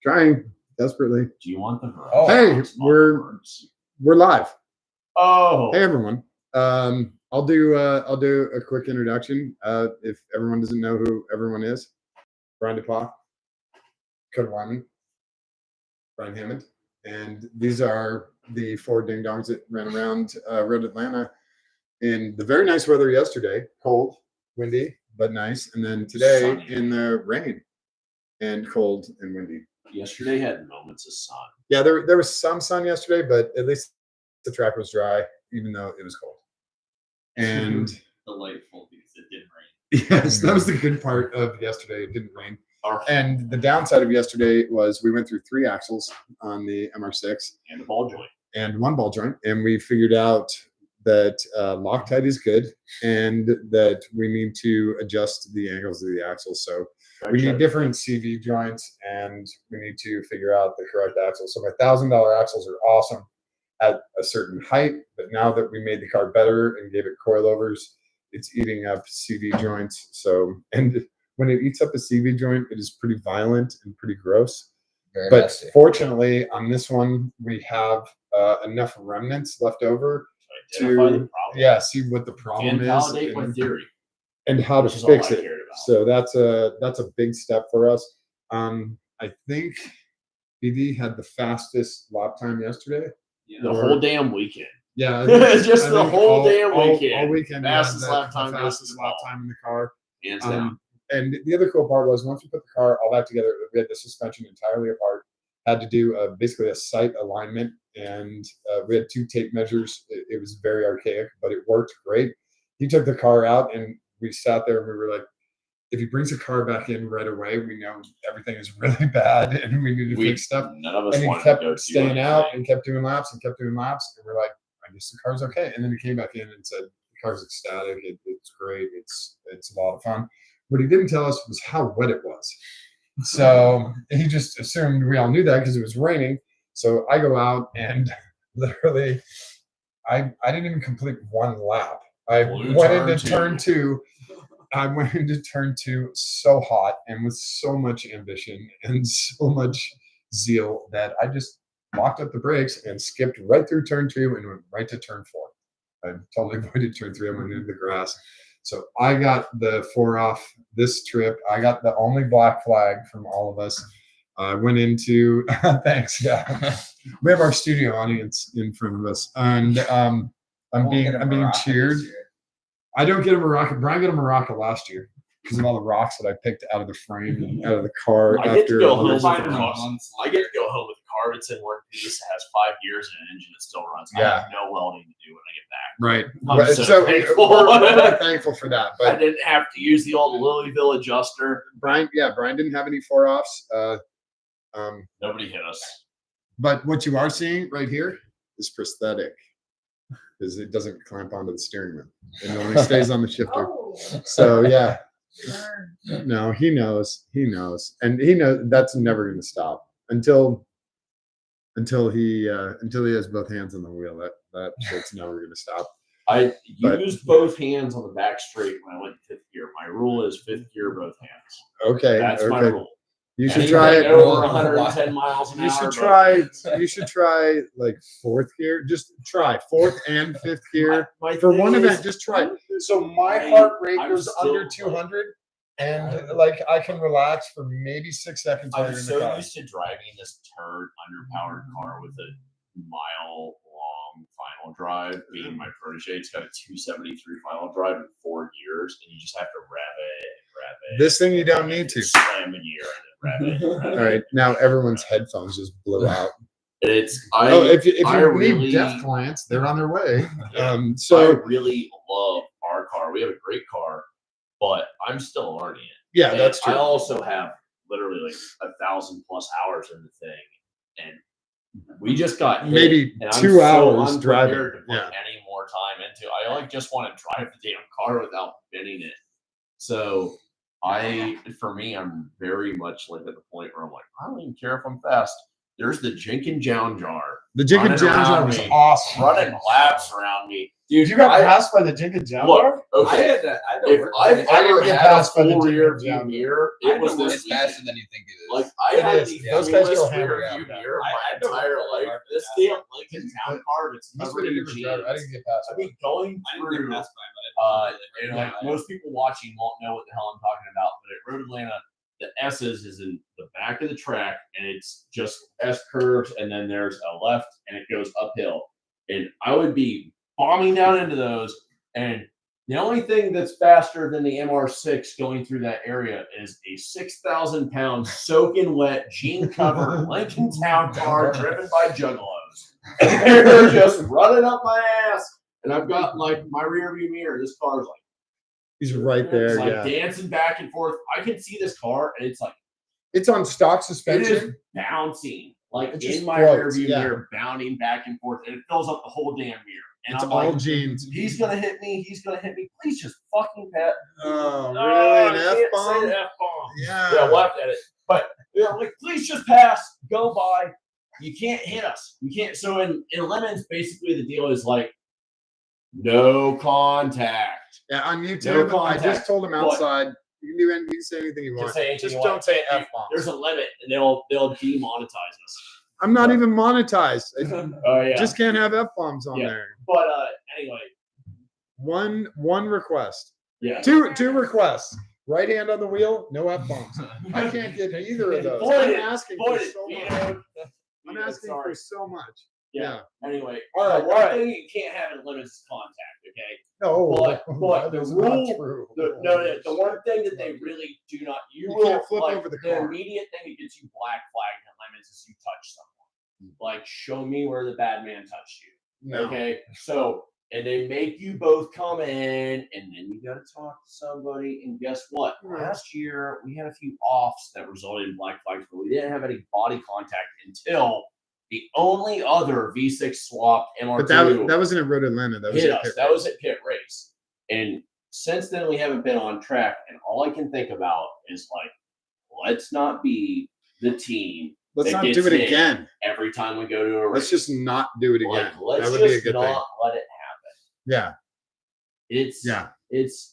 Trying desperately. Do you want the? Hey, we're live. Oh. Hey everyone. I'll do a quick introduction. If everyone doesn't know who everyone is, Brian DePaw, Cody Wyman, Brian Hammond, and these are the four ding dongs that ran around Road Atlanta in the very nice weather yesterday, cold, windy, but nice, and then today sunny. In the rain and cold and windy. Yesterday had moments of sun. Yeah, there was some sun yesterday, but at least the track was dry, even though it was cold. And delightful because it didn't rain. Yes, that was the good part of yesterday. It didn't rain. And the downside of yesterday was we went through 3 axles on the MR6 and a ball joint and 1 ball joint, and we figured out that Loctite is good and that we need to adjust the angles of the axles. So we need different CV joints, and we need to figure out the correct axle. So my $1,000 axles are awesome at a certain height, but now that we made the car better and gave it coilovers, it's eating up CV joints. So, and when it eats up a CV joint, it is pretty violent and pretty gross. Very but messy. Fortunately, on this one, we have enough remnants left over to see what the problem and validate my theory and how to fix it. So that's a big step for us. I think BD had the fastest lap time yesterday. Yeah, the whole damn weekend. Yeah, just the whole damn weekend. All weekend. Fastest lap time. Fastest lap time in the car. Hands down. And the other cool part was once we put the car all back together, we had the suspension entirely apart. Had to do basically a sight alignment, and we had 2 tape measures. It was very archaic, but it worked great. He took the car out, and we sat there and we were like, if he brings the car back in right away, we know everything is really bad and we need to fix stuff. None of us and he wanted kept to go staying out and kept doing laps and kept doing laps. And we're like, I guess the car's okay. And then he came back in and said, the car's ecstatic. It's great. It's a lot of fun. What he didn't tell us was how wet it was. So he just assumed we all knew that because it was raining. So I go out and literally, I didn't even complete 1 lap. I went into turn 2. I went into turn 2 so hot and with so much ambition and so much zeal that I just locked up the brakes and skipped right through turn 2 and went right to turn 4. I totally avoided turn 3. I went into the grass. So I got the 4 off this trip. I got the only black flag from all of us. I went into thanks. Yeah, we have our studio audience in front of us, and I'm being cheered. I don't get a Maraca. Brian got a Maraca last year because of all the rocks that I picked out of the frame and out of the car. I get to go home with a car that's in one piece, has 5 years and an engine that still runs. Yeah. I have no welding to do when I get back. Right. I'm so thankful. We're thankful for that. But I didn't have to use the old Louisville adjuster. Brian didn't have any 4-offs. Nobody hit us. But what you are seeing right here is prosthetic. Because it doesn't clamp onto the steering wheel. It only stays on the shifter. So yeah. No, he knows. And he knows that's never gonna stop until he has both hands on the wheel. That shit's never gonna stop. I used both hands on the back straight when I went to 5th gear. My rule is 5th gear, both hands. Okay. That's my rule. You should try it over 110 miles an hour. You should try like 4th gear. Just try 4th and 5th gear for one event. Just try. So my heart rate goes under 200, and like I can relax for maybe 6 seconds. I'm so used to driving this turd underpowered car with a mile-long final drive. Being my protege, it's got a 273 final drive in 4 gears, and you just have to rev it. This thing you don't need to slam a gear and then rev it. All right, now everyone's headphones just blew out. If you need deaf clients, they're on their way. So I really love our car. We have a great car, but I'm still learning it. Yeah, that's true. I also have literally like 1,000+ hours in the thing, and we just got hit, maybe and 2 hours so driving. To put any more time into. I like just want to drive the damn car without bending it. So for me, I'm very much like at the point where I'm like, I don't even care if I'm fast. There's the Jenkins Jown Jar. The Jenkins Jown Jar was awesome. Running laps around me. Dude, you got passed by the Jenkins Jaguar? Okay. I had to If work I've on it. ever get had a passed by the full rear Jenkins view Jaguar. mirror, I it was had to work this It's faster than you think it is. Like I It had is. the Those guys coolest go hammer rear out. view Yeah. mirror I my had to entire work really life. hard for This that. damn Lincoln Town Car, it's He's covered been a in different driver. I jeans. didn't get passed. I mean, going I didn't get through, passed by, but and like most people watching won't know what the hell I'm talking about, but at Road Atlanta, the S's is in the back of the track, and it's just S curves, and then there's a left, and it goes uphill. And I would be bombing down into those, and the only thing that's faster than the MR6 going through that area is a 6,000-pound soaking wet, jean-covered Lincoln Town car driven by juggalos. They're just running up my ass, and I've got like my rear view mirror. This car's like He's right it's there. like Yeah. dancing back and forth. I can see this car, and it's like It's on stock it suspension. is bouncing, like It just in my rear floats, view yeah. mirror, bounding back and forth, and it fills up the whole damn mirror. And It's I'm all like, jeans. he's gonna hit me. He's gonna hit me. Please just fucking pat. Oh, I really? An can't say F-bomb? an F-bomb. Yeah. Yeah, left at it. But yeah, like please just pass, go by. You can't hit us. You can't. So in lemons, basically the deal is like no contact. Yeah, on No YouTube, I contact. just told him outside, you can do anything, you can say anything you want. Just say anything Just you don't want. say There's F-bombs. a limit, and they'll demonetize us. I'm not even monetized. I Oh yeah. just can't have F-bombs on Yeah. there. But anyway, One request. yeah. Two requests. Right hand on the wheel, no F-bombs. I can't get either of those. I'm asking for so much. I'm asking for so much. Yeah. Anyway, All right, the all one right. thing you can't have in limits is contact. Okay. No, But that is the not rule- true. The one thing that they really do not You will can't flip like, over the the car. immediate thing that gets you black flagged in limits is you touch someone. Like show me where the bad man touched you. No. Okay. So and they make you both come in, and then you got to talk to somebody. And guess what? Right. Last year we had a few offs that resulted in black flags, but we didn't have any body contact until the only other V6 swapped MR2 But that wasn't at Road Atlanta. That was hit at us. Pit That Race. was at pit race. And since then we haven't been on track. And all I can think about is like, let's not be the team Let's that not do gets it hit again. every time we go to a race. Let's just not do it like, again. let's That would be a just good not thing. let it happen. Yeah. It's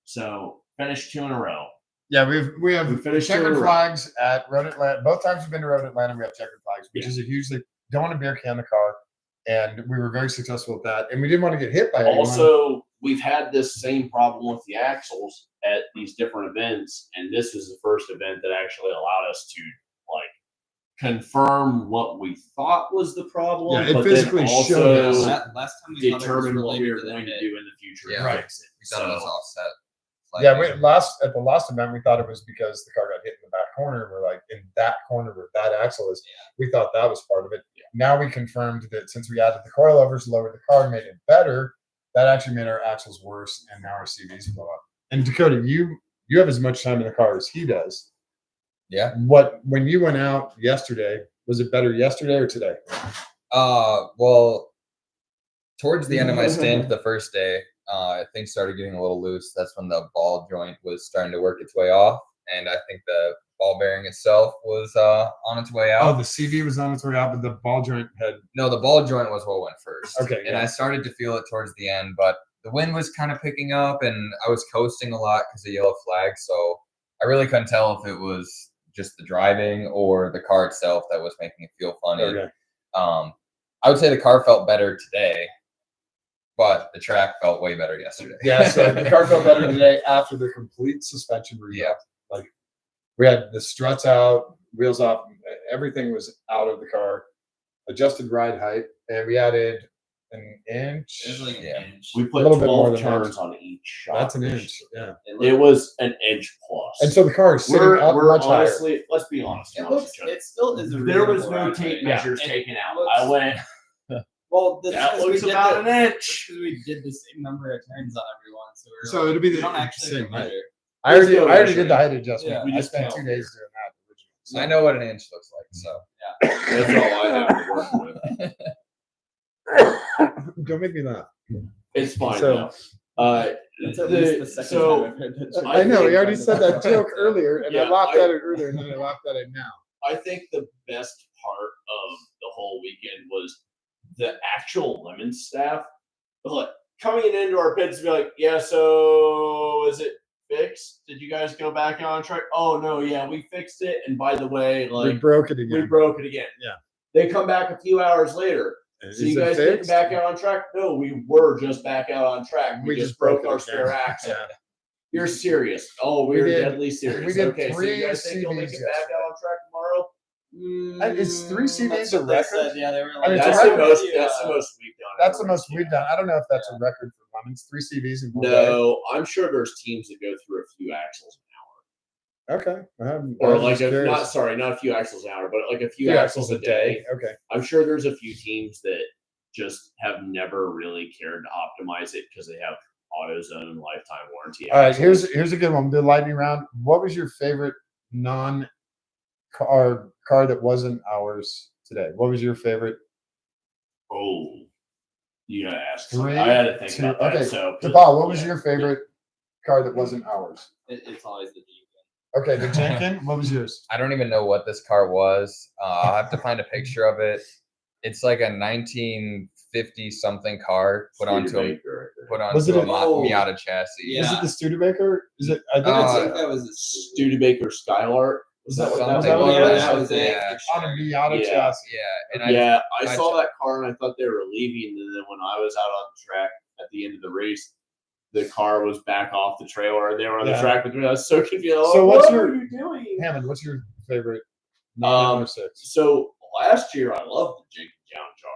So finish 2 in a row. Yeah, we have We finished checkered 2 in a row. flags at Road Atlanta. Both times we've been to Road Atlanta, we have checkered flags, which Yeah. is a huge thing. Don't want to beer can the car, and we were very successful at that. And we didn't want to get hit by anyone. Also, we've had this same problem with the axles at these different events, and this was the first event that actually allowed us to like confirm what we thought was the problem, Yeah, it but physically then showed also us. Last time we thought it was determine what we related were to the going to hit. do in the future Yeah. to Right. fix it. We thought it was So, offset. Yeah, slightly. at the last event, we thought it was because the car got hit in the back corner. We're like, in that corner where that axle is, we thought that was part of it. Yeah. Now we confirmed that since we added the coilovers, lowered the car, made it better, that actually made our axles worse, and now our CVs blow up. And Dakota, you have as much time in the car as he does. Yeah. When you went out yesterday, was it better yesterday or today? Well, towards the end of my stint, the first day, things started getting a little loose. That's when the ball joint was starting to work its way off, and I think the ball bearing itself was on its way Oh, out. the CV was on its way out, but the ball joint had. No, the ball joint was what went first. Okay, And yeah. I started to feel it towards the end, but the wind was kind of picking up, and I was coasting a lot because of yellow flag. So I really couldn't tell if it was just the driving or the car itself that was making it feel funny. Okay. I would say the car felt better today, but the track felt way better yesterday. Yeah, so the car felt better today after the complete suspension rebuild. Yeah. Like we had the struts out, wheels off, everything was out of the car, adjusted ride height, and we added an inch. It was like Yeah. an inch. we put little bit more 12 than that. turns on each shot. That's an this inch. year. Yeah. It was an inch plus. And so the car is sitting up we're much higher. honestly, let's be honest. It honest with looks. each other. It still is. A There was reasonable no ride tape height. measures And taken it out. looks- I went, Well, that looks about an inch. because we did the same number of turns on everyone, so we're So it'll be we the don't actually same have to height. measure. I already still did measuring. the height adjustment. Yeah, we I just spent count. 2 days doing that originally. I know what an inch looks like. So That's all I have to work with. Don't make me laugh. It's fine So- now. It's at least the second so time I've heard that joke. I know. think- We already said that joke earlier, and I Yeah, laughed I- at it earlier, and then I laughed at it now. I think the best part of the whole weekend was the actual Lemon staff. Look, coming into our pits and be like, yeah, so is it fixed? Did you guys go back on track? Oh no, yeah, we fixed it. And by the way, we like broke it again. we broke it again. Yeah. They come back a few hours later. So Is you it guys getting fixed? back out on track? No, we were just back out on track. We just broke it our again. spare axle. Yeah. You're serious. Oh, We we're did- deadly serious. we did okay, so 3 you guys think you'll make it CVs back out on track tomorrow? Is 3 CVs That's a what they record? said. Yeah, they were I mean, like, it's That's a the record. most. That's the most we've done. That's the ever. most we've done. I don't know if that's a record for Lemons. 3 CVs in one day. No, I'm sure there's teams that go through a few axles an hour, Okay. or I'm like just curious. not a few axles an hour, but like a few axles a day. Okay. I'm sure there's a few teams that just have never really cared to optimize it because they have AutoZone and lifetime warranty. All right. axles. Here's a good one. The lightning round. What was your favorite non-car car that wasn't ours today? What was your favorite? Oh, you gotta ask. 3, I had to think 2. about that. Okay. So, Paul, what was your favorite car that wasn't ours? It's always the deep. Okay, the Jenkin. What was yours? I don't even know what this car was. I'll have to find a picture of it. It's like a 1950 something car put onto a Was it a- Miata chassis. Yeah. Is it the Studebaker? Is it? I think I it's think that was a Studebaker Skylark. Was that what Was that that was? what it was? that was it. Yeah. on a Miata Yeah. chassis. Yeah, and Yeah, I I saw that car and I thought they were leaving. And then when I was out on the track at the end of the race, the car was back off the trailer and they were on the Yeah. track with me. I was so confused. I was So like, what's what your- are you doing? Hammond, what's your favorite non-R6? So last year I loved the Jenkins Down jar.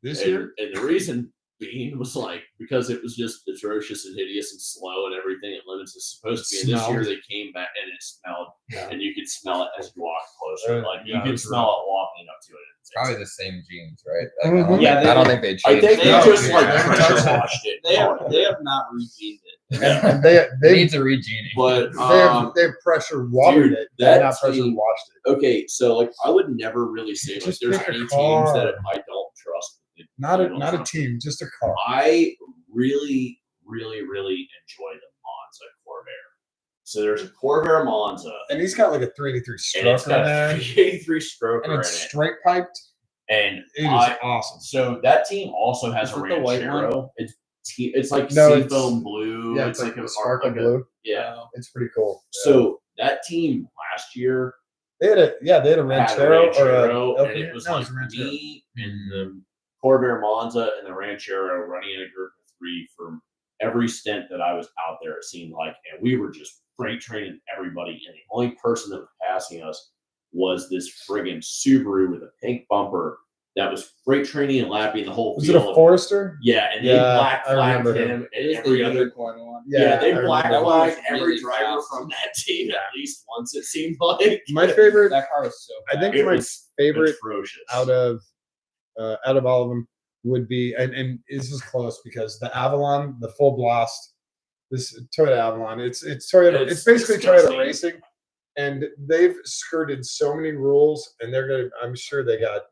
This and, year? and the reason being was like because it was just atrocious and hideous and slow and everything that Lemons is supposed to be. And this year Smelled. they came back and it smelled, Yeah. and you could smell it as you walked closer. Like you yeah, could it's smell it walking up to it. it's probably the same jeans, right? Like, Mhm. Yeah, I don't think they changed. I think they No, just yeah, like they haven't pressure touched it. washed it. They have not regened it. And they It they needs a regening. But they pressure watered dude, it. They that not pressure team- washed it. okay, so like I would never really say like Just there's pick a any teams car. that I don't trust. Not You a know, not a so team, just a car. I really enjoy the Monza Corvair. So there's a Corvair Monza, And he's got like a 383 and it's stroker in got a there, 383 stroker and in it's it. straight piped. And It is I, awesome. so that team also has Is a it the white Ranchero. It's like No, it's- seafoam blue. Yeah, it's like a sparkle like a- blue. yeah. It's pretty cool. So that team last year They had a had a Ranchero, Ranchero, or and it was no, like was a Ranchero. me and the Corvair Monza and the Ranchero running in a group of 3 for every stint that I was out there. It seemed like, and we were just freight training everybody, and the only person that was passing us was this friggin' Subaru with a pink bumper that was freight training and lapping the whole Was it field. a Forester? Yeah, and they Yeah, black I flagged remember him It and is every the other. unicorn one. Yeah, they I black remember. flagged That was every really driver fast. from that team at least once. It seemed like My favorite, That car was so I think It my was favorite atrocious. out of all of them would be, and this is close because the Avalon, the full blast, this Toyota Avalon, it's Toyota, it's basically disgusting. Toyota racing, and they've skirted so many rules, and I'm sure they got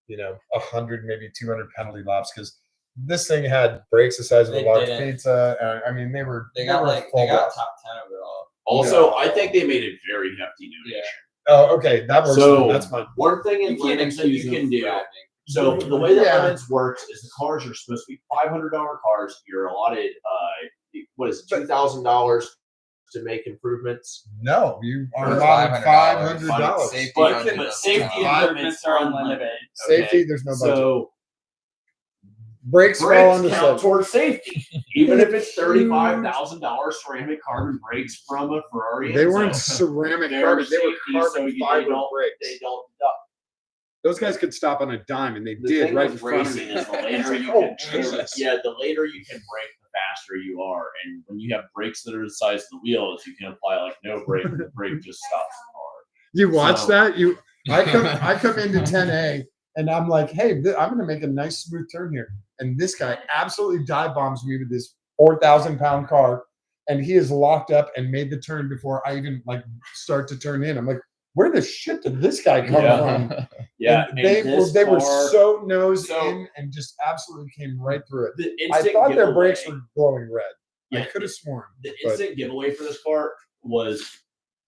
100, maybe 200 penalty laps because this thing had brakes the size of a They large didn't. pizza. I mean, they were They got were like full they got blast. top 10 overall. Also, No. I think they made a very hefty donation. Oh, okay, that works. So- that's fine. One thing in You can't Lemons that accuse you them can of do. driving. So the way that Yeah. Lemons works is the cars are supposed to be $500 cars. You're allotted what is it, $2,000 to make improvements. No, you are For allotted $500. $500. Safety But, doesn't but count. safety Five improvements are unlimited. Safety, there's no budget. So Brakes fall brakes under count safety. towards safety, even if it's $35,000 ceramic carbon brakes from a Ferrari. They weren't Enzo. ceramic They're carbon; they were safety, so carbon they fiber don't- brakes. They don't deduct. Those guys could stop on a dime, and they The did thing right in with front of racing me. is the later you Oh, can Jesus. the later you can brake, the faster you are. And when you have brakes that are the size of the wheels, you can apply like no brake, and the brake just stops the car. You watch So- that? I come into 10A, and I'm like, hey, I'm going to make a nice smooth turn here, and this guy absolutely dive bombs me with this 4,000-pound car, and he is locked up and made the turn before I even start to turn in. I'm like, where the shit did this guy come from? Yeah, And and this they were car- so nose so- in and just absolutely came right through it. the I instant thought their giveaway- brakes were glowing red. I Yeah, could have sworn. the but- instant giveaway for this car was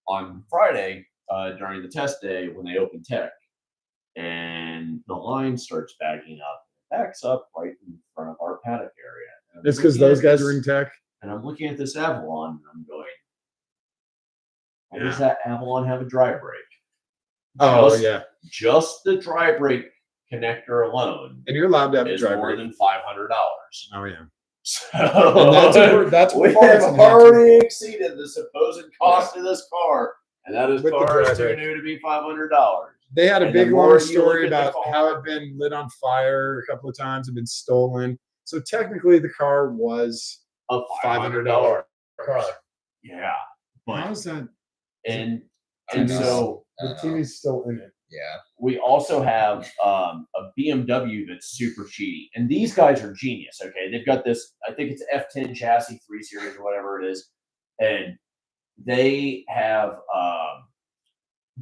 on Friday during the test day when they opened tech, and the line starts backing up. It backs up right in front of our paddock area. It's because those guys are in tech. And I'm looking at this Avalon, and I'm going, why does Yeah. that Avalon have a dry brake? Oh Just- yeah, Just the dry brake connector alone and you're allowed to have a is driver. more than $500. Oh yeah, So and that's we performance have enhancement. already exceeded the supposed cost of this car, and that is With the car is dry too brake. new to be $500. They had a And the big more long you story look at the about car- how it'd been lit on fire a couple of times and been stolen. So technically, the car was A $500 car. Yeah, How but is that? and TV's so I the don't know. TV's still in it. Yeah. we also have a BMW that's super cheaty, and these guys are genius. Okay, they've got this. I think it's F10 chassis 3 Series or whatever it is, and they have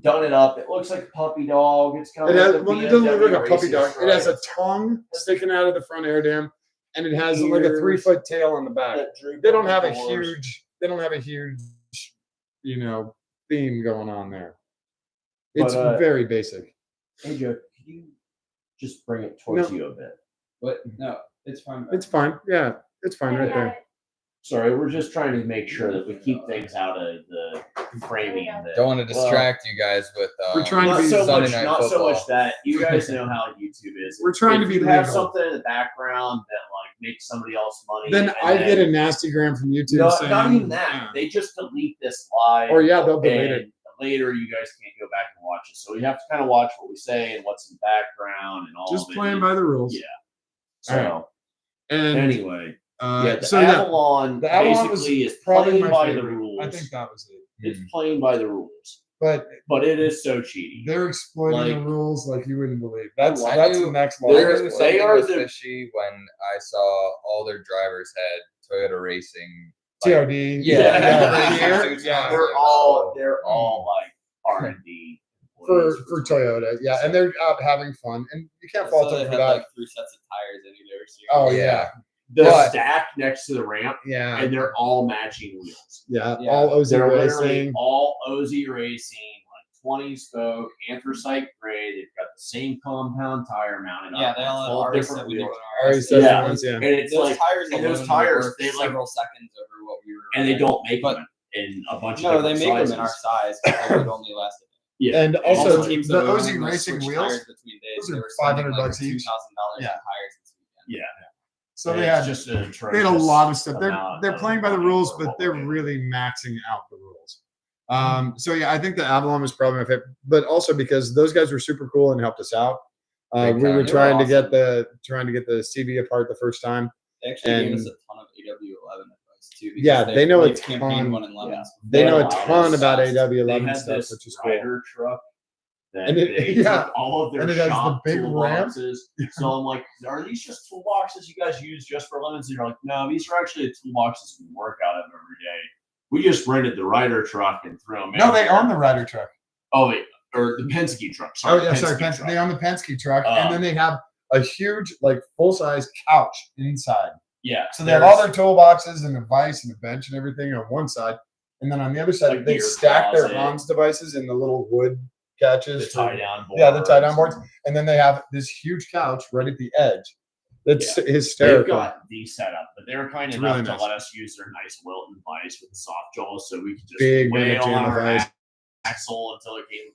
done it up. It looks like a puppy dog. It's kind It of has, like a well, it doesn't look BMW like a puppy racing dog. It has a stripe tongue sticking out of the front air dam, and it has like a Ears. 3-foot tail on the back. that droop They on don't the have a doors. huge. They don't have a huge, theme going on there. It's But, very basic. Hey Joe, could you just bring it towards you a bit? But no, it's fine. It's fine. Yeah, it's fine right there. Sorry, we're just trying to make sure that we keep things out of the framing. That, Don't want to well, distract you guys with We're trying to not be so Sunday much, night not so football. much that you guys know how YouTube is. We're trying If to be you have legal. something in the background that like makes somebody else money. Then and I get a nasty gram from YouTube no, saying, not even that. yeah. They just delete this live. Or yeah, they'll delete and it. later you guys can't go back and watch it. So we have to kind of watch what we say and what's in the background and all Just of it. playing by the rules. Yeah. So And anyway, yeah, the so yeah, Avalon the Avalon was basically is probably playing my by the favorite. rules. I think that was it. It's playing by the rules, But but it is so cheaty. they're exploiting the Like- rules like you wouldn't believe. That's I that's knew- the next I They're- level. knew they something are was the- fishy when I saw all their drivers had Toyota Racing. TRD. Yeah. Here, yeah. They're all like R&D For Toyota, yeah, and they're out having fun, and you can't fault So they them for had that. like 3 sets of tires in either series. Oh Yeah. yeah, The But- stack next to the ramp, yeah, and they're all matching wheels. yeah. Yeah. All OZ They're literally racing. all OZ Racing, like 20 spoke, anthracite gray. They've got the same compound tire mounted Yeah, up. they all have 12 different RS70 wheels. RS70 Yeah. ones, yeah. And it's Those like, tires and those alone tires, were they like, several seconds over what we were. and they running. don't make But- them in a bunch of No, they different make sizes. them in our size, but they would only last a day. Yeah. And also, Most teams the that were OZ running those racing switch wheels, tires between days, those they are were spending, $500 like, each. $2,000 Yeah. on tires this weekend. Yeah. so And they it's had just an they had a atrocious lot of stuff. They're amount playing of by the money rules, for but what they're we're doing. really maxing out the rules. So yeah, I think the Avalon was probably my favorite, but also because those guys were super cool and helped us out. Big We time. were They trying were to get the CV apart the first time. They actually gave And- us a ton of AW11 advice too. because Yeah, they know a they've campaigned ton. one in Lemons. They know a allowed ton us- about They AW11 had stuff, this which is cool. rider truck that And it- they yeah, took all of their and it has the shop big ramp. toolboxes. So I'm like, are these just toolboxes you guys use just for lemons? And they're like, no, these are actually the toolboxes we work out of every day. We just rented the rider truck and threw them in. No, they there. own the Ryder truck. Oh, wait, or the Penske truck. Oh Sorry, yeah, sorry, Penske They own the Penske truck, Um, and then they have a huge, like, full-size couch inside. Yeah. So they have all their toolboxes and a vise and a bench and everything on one side, and then on the other A side they gear stack their closet. Hans devices in the little wood the catches. for- tie down board. Yeah, the tie-down boards, and then they have this huge couch right at the edge. That's They've hysterical. got these set up, but they were kind It's enough really to nice. let us use their nice Wilton vise with the soft jaws, so we could just Big wail Manitoba on our vise. axle until it came.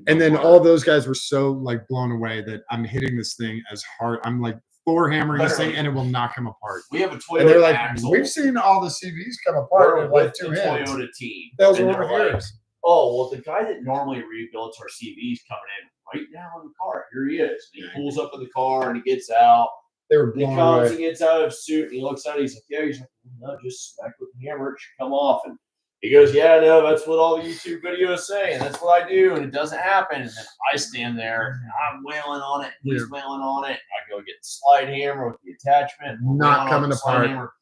And then all those guys were so like blown away that I'm hitting this thing as hard. I'm like floor hammering this thing, and it will knock them apart. We have a Toyota And they're like, axle. we've seen all the CVs come apart We're in like with 2 the hands. Toyota team. That was and one they're of like, yours. oh, well, the guy that normally rebuilds our CVs coming in right now in the car. Here he is. And he pulls up in the car and he gets out. They were And he blown comes, away. he gets out of his suit and he looks at it. He's like, yeah. He's like, no, just smack with the hammer. It should come off. And he goes, yeah, no, that's what all the YouTube videos say. And that's what I do. And it doesn't happen. And then I stand there and I'm wailing on it. He's Yeah. wailing on it. I go get the slide hammer with the attachment. we're Not wailing on coming the slide apart. hammer.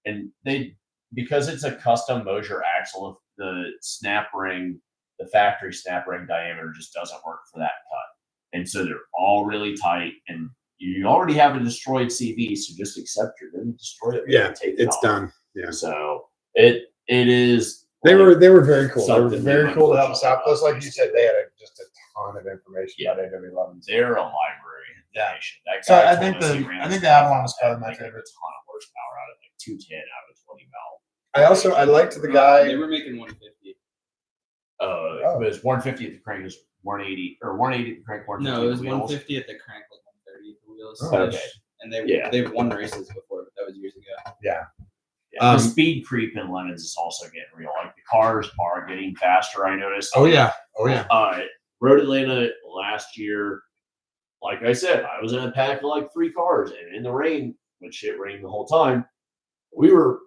And because it's a custom Mosier axle, the snap ring, the factory snap ring diameter just doesn't work for that cut. And so they're all really tight. And you already have a destroyed CV, so just accept you're going to destroy it. Yeah, take it it's off. done. Yeah. So it is. They like, were very cool. They were something very we've cool to help us out. unfortunately Plus, like you said, they had just a ton of information Yeah. about AW11s. They're a library. Yeah. nation. That So guy I told think us he the ran I his think the Avalon is 25 probably my like, favorite. A ton of horsepower out of like 210 out of 20 valve. I liked the guy. They were making 150. It was 150 at the crank, is 180 or 180 at the crank, 150 No, it was at the wheels. 150 at the crank, like 130 at the wheels. Oh, okay. And they Yeah. they've won races before, but that was years ago. Yeah, Um, the speed creep in Lemons is also getting real. Like the cars are getting faster. I noticed. Oh yeah. Road Atlanta last year, like I said, I was in a pack of like 3 cars, and in the rain, which it rained the whole time, we were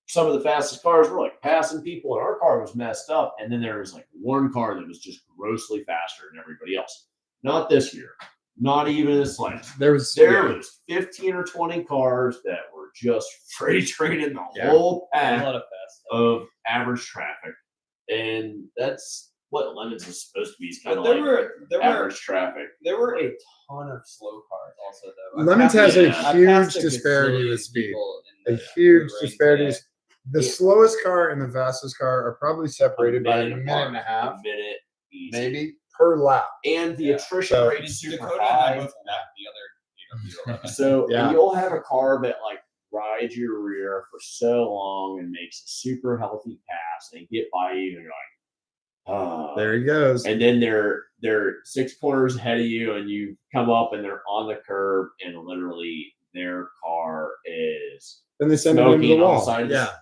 some of the fastest cars were like passing people, and our car was messed up. And then there was like one car that was just grossly faster than everybody else. Not this year, not even the slightest. There was 15 or 20 cars that were just freight training the whole A pack lot of fast stuff. of average traffic, and that's what Lemons is supposed to be. It's kind But of like there average traffic. were a ton of slow cars also though. Lemons has a huge disparity with speed. A huge disparity. The slowest car and the fastest car are probably separated by a minute and a half, A minute, easy. maybe per lap. And the attrition So- rate is super Dakota and I high. both lapped the other AW11. So Yeah. you'll have a car that like rides your rear for so long and makes a super healthy pass and get by you and you're like, There he goes. and then they're 6 corners ahead of you and you come up and they're on the curb and literally their car is Then they send him into the smoking on the wall. side, Yeah.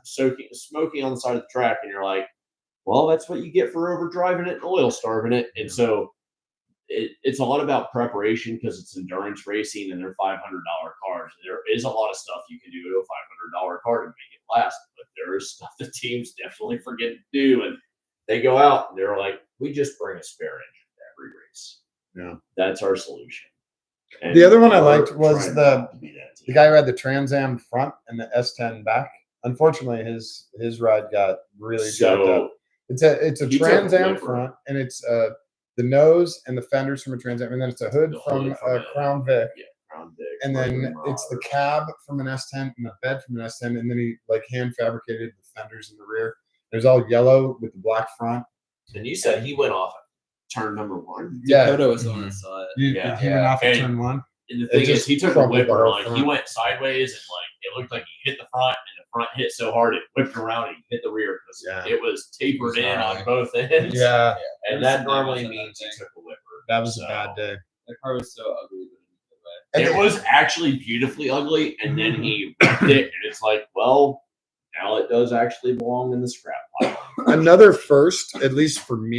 smoking on the side of the track, and you're like, well, that's what you get for overdriving it and oil starving it. And so it's a lot about preparation because it's endurance racing and they're $500 cars. There is a lot of stuff you can do to a $500 car to make it last, but there is stuff that teams definitely forget to do. And they go out and they're like, we just bring a spare engine to every race. Yeah. That's our solution. And The other one I we're liked was trying the- not to be that The team. guy who had the Trans Am front and the S10 back. Unfortunately, his ride got really jacked up. It's a he took Trans a Am whipper. front, and it's the nose and the fenders from a Trans Am, and then it's a hood The from hood from a a- Crown Vic, Yeah, Crown Vic, and then Mercury it's the Marauder. cab from an S10 and the bed from an S10, and then he like hand fabricated the fenders in the rear. There's all yellow with the black front. And you said he went off at turn number 1. Yeah, Dakota was the one that saw it. Yeah. he went off at And- turn 1. And the It thing is, just he took a crumpled the whipper. whole Like he front. went sideways, and like it looked like he hit the front, and the front hit so hard it whipped around and he hit the rear because Yeah. it was tapered in gnarly. on both ends. Yeah, and There that was some normally damage on that means he thing. took a whipper. that was So, a bad day. The car was so ugly, but And It then- was actually beautifully ugly, and then he wrecked it, and it's like, well, now it does actually belong in the scrap pile. Another first, at least for me.